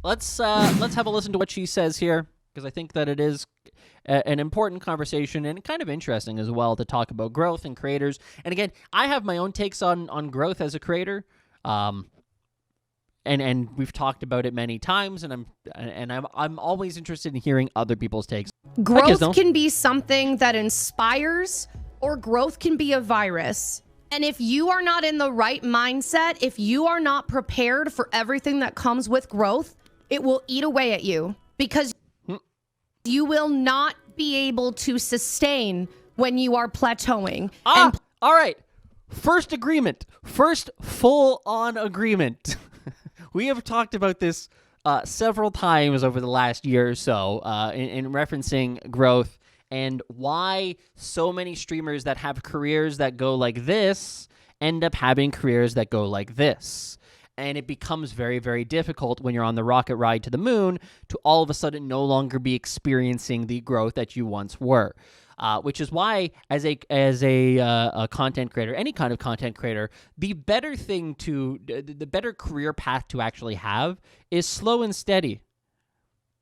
let's have a listen to what she says here, because I think that it is an important conversation and kind of interesting as well to talk about growth and creators. And again, I have my own takes on growth as a creator, and we've talked about it many times. And I'm always interested in hearing other people's takes. Growth can be something that inspires, or growth can be a virus. And if you are not in the right mindset, if you are not prepared for everything that comes with growth, it will eat away at you, because you will not be able to sustain when you are plateauing. All right. First agreement. First full-on agreement. We have talked about this several times over the last year or so in referencing growth and why so many streamers that have careers that go like this end up having careers that go like this. And it becomes very, very difficult when you're on the rocket ride to the moon to all of a sudden no longer be experiencing the growth that you once were. Which is why, as a content creator, any kind of content creator, the better career path to actually have is slow and steady.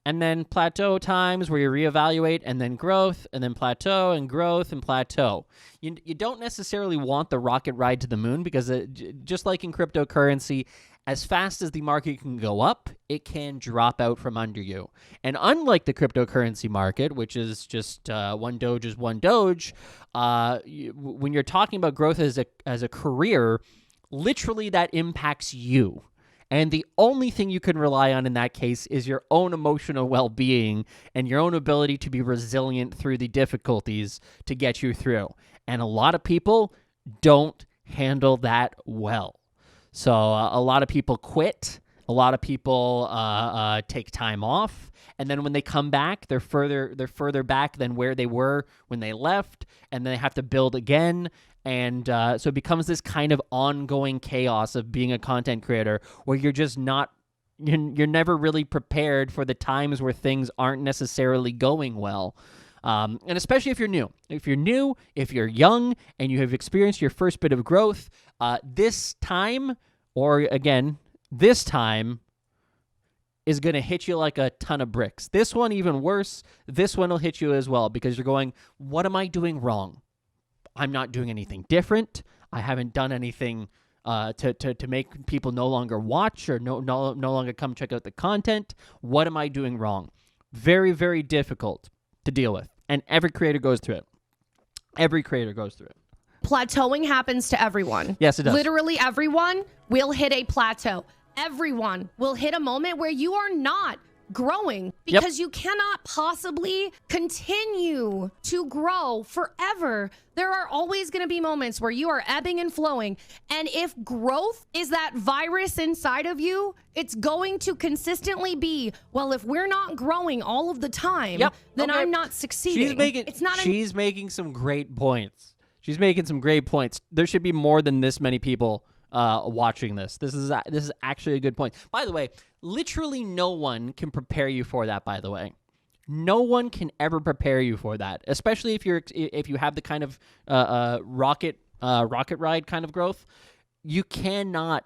And then plateau times where you reevaluate, and then growth, and then plateau, and growth, and plateau. You don't necessarily want the rocket ride to the moon, because just like in cryptocurrency, as fast as the market can go up, it can drop out from under you. And unlike the cryptocurrency market, which is just one Doge is one Doge, when you're talking about growth as a career, literally that impacts you. And the only thing you can rely on in that case is your own emotional well-being and your own ability to be resilient through the difficulties to get you through. And a lot of people don't handle that well. So a lot of people quit. A lot of people take time off. And then when they come back, they're further back than where they were when they left. And then they have to build again. And so it becomes this kind of ongoing chaos of being a content creator where you're just you're never really prepared for the times where things aren't necessarily going well. And especially if you're new. If you're young, and you have experienced your first bit of growth, this time is going to hit you like a ton of bricks. This one even worse. This one will hit you as well, because you're going, what am I doing wrong? I'm not doing anything different. I haven't done anything to make people no longer watch or no longer come check out the content. What am I doing wrong? Very, very difficult to deal with. And every creator goes through it. Plateauing happens to everyone. Yes, it does. Literally everyone will hit a plateau. Everyone will hit a moment where you are not growing, because you cannot possibly continue to grow forever. There are always going to be moments where you are ebbing and flowing. And if growth is that virus inside of you, it's going to consistently be, well, if we're not growing all of the time, then I'm not succeeding. She's making some great points. There should be more than this many people watching this. This is actually a good point. By the way, literally no one can prepare you for that, by the way. No one can ever prepare you for that, especially if you have the kind of rocket ride kind of growth. You cannot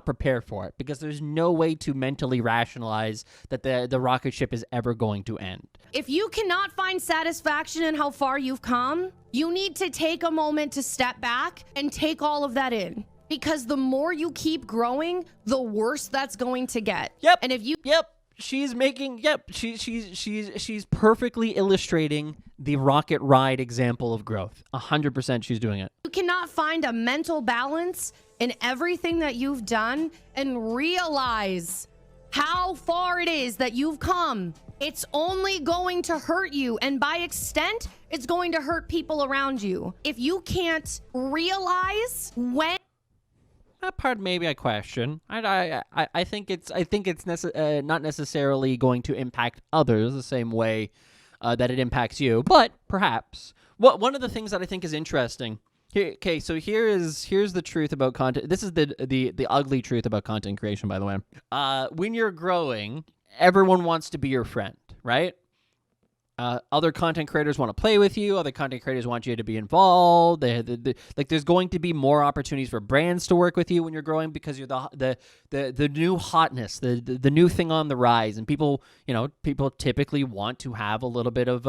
prepare for it, because there's no way to mentally rationalize that the rocket ship is ever going to end. If you cannot find satisfaction in how far you've come, you need to take a moment to step back and take all of that in. Because the more you keep growing, the worse that's going to get. Yep. And if you she's perfectly illustrating the rocket ride example of growth. 100% she's doing it. You cannot find a mental balance in everything that you've done and realize how far it is that you've come. It's only going to hurt you, and by extent, it's going to hurt people around you. If you can't realize when... That part maybe I question. I think it's not necessarily going to impact others the same way that it impacts you, but perhaps. One of the things that I think is interesting. Okay, so here's the truth about content. This is the ugly truth about content creation, by the way. When you're growing, everyone wants to be your friend, right? Other content creators want to play with you. Other content creators want you to be involved. Like there's going to be more opportunities for brands to work with you when you're growing because you're the new hotness, the new thing on the rise. And people typically want to have a little bit of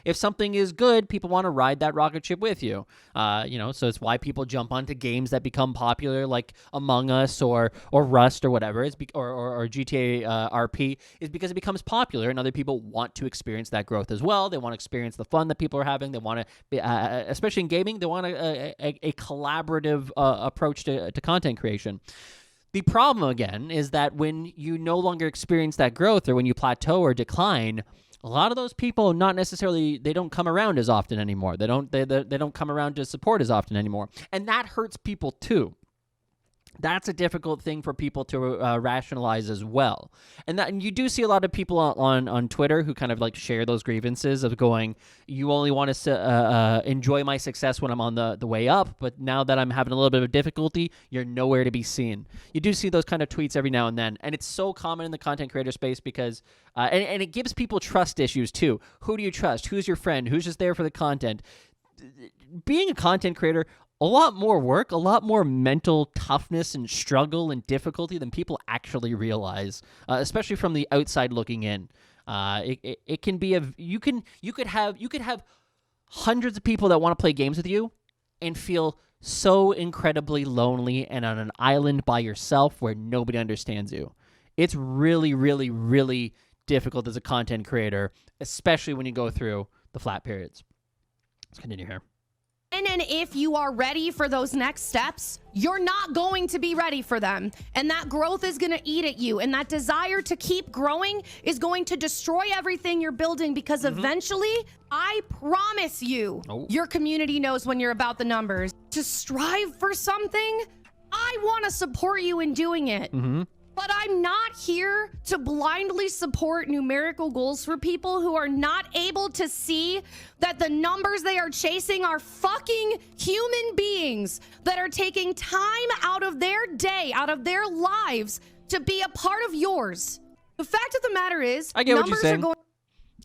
if something is good, people want to ride that rocket ship with you. So it's why people jump onto games that become popular, like Among Us or Rust or whatever, or GTA RP, is because it becomes popular and other people want to experience that growth as well. They want to experience the fun that people are having. They want to be, especially in gaming, they want a collaborative approach to content creation. The problem, again, is that when you no longer experience that growth, or when you plateau or decline, a lot of those people they don't come around as often anymore. They don't come around to support as often anymore. And that hurts people too. That's a difficult thing for people to rationalize as well. And you do see a lot of people on Twitter who kind of like share those grievances of going, you only want to enjoy my success when I'm on the way up, but now that I'm having a little bit of difficulty, you're nowhere to be seen. You do see those kind of tweets every now and then, and it's so common in the content creator space because, and it gives people trust issues too. Who do you trust? Who's your friend? Who's just there for the content? Being a content creator, a lot more work, a lot more mental toughness and struggle and difficulty than people actually realize, especially from the outside looking in. It can be you could have hundreds of people that want to play games with you and feel so incredibly lonely and on an island by yourself where nobody understands you. It's really, really, really difficult as a content creator, especially when you go through the flat periods. Let's continue here. And if you are ready for those next steps, you're not going to be ready for them. And that growth is going to eat at you. And that desire to keep growing is going to destroy everything you're building because eventually, I promise you, your community knows when you're about the numbers. To strive for something, I want to support you in doing it. But I'm not here to blindly support numerical goals for people who are not able to see that the numbers they are chasing are fucking human beings that are taking time out of their day, out of their lives to be a part of yours. The fact of the matter is, I get what you're saying.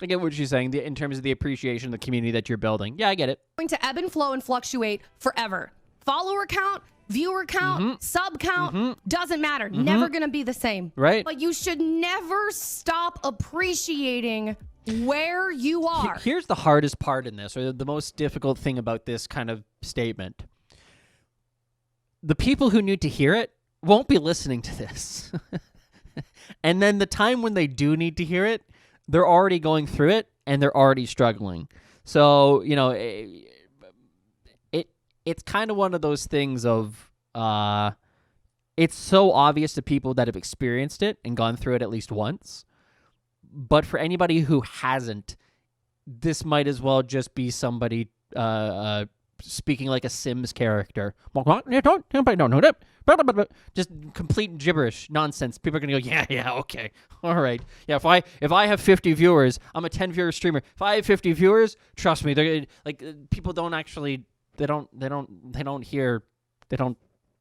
I get what you're saying in terms of the appreciation of the community that you're building. Yeah, I get it. Going to ebb and flow and fluctuate forever. Follower count, viewer count, sub count, doesn't matter. Never going to be the same. Right. But you should never stop appreciating where you are. Here's the hardest part in this, or the most difficult thing about this kind of statement. The people who need to hear it won't be listening to this. And then the time when they do need to hear it, they're already going through it and they're already struggling. So, it's kind of one of those things of it's so obvious to people that have experienced it and gone through it at least once. But for anybody who hasn't, this might as well just be somebody speaking like a Sims character. Just complete gibberish nonsense. People are going to go, yeah, okay. All right. Yeah, if I have 50 viewers, I'm a 10-viewer streamer. If I have 50 viewers, trust me, they're like people don't actually they don't hear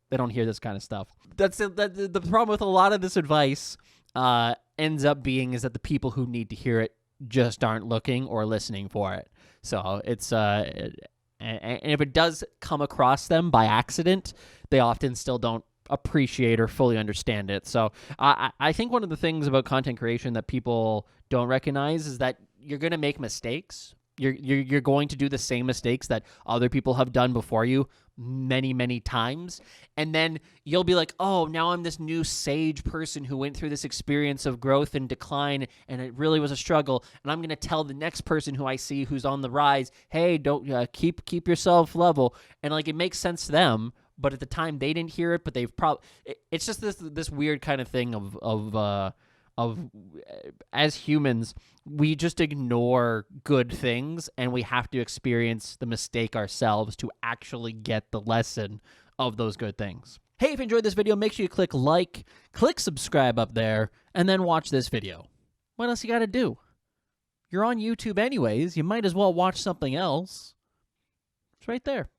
this kind of stuff. That's the problem with a lot of this advice ends up being is that the people who need to hear it just aren't looking or listening for it. So it's and if it does come across them by accident, they often still don't appreciate or fully understand it. So I think one of the things about content creation that people don't recognize is that you're going to make mistakes. You're going to do the same mistakes that other people have done before you many, many times. And then you'll be like, oh, now I'm this new sage person who went through this experience of growth and decline, and it really was a struggle. And I'm going to tell the next person who I see who's on the rise, hey, don't keep yourself level. And like, it makes sense to them, but at the time they didn't hear it, but they've probably, it's just this weird kind of thing of as humans, we just ignore good things, and we have to experience the mistake ourselves to actually get the lesson of those good things. Hey, if you enjoyed this video, make sure you click like, click subscribe up there, and then watch this video. What else you got to do? You're on YouTube anyways. You might as well watch something else. It's right there.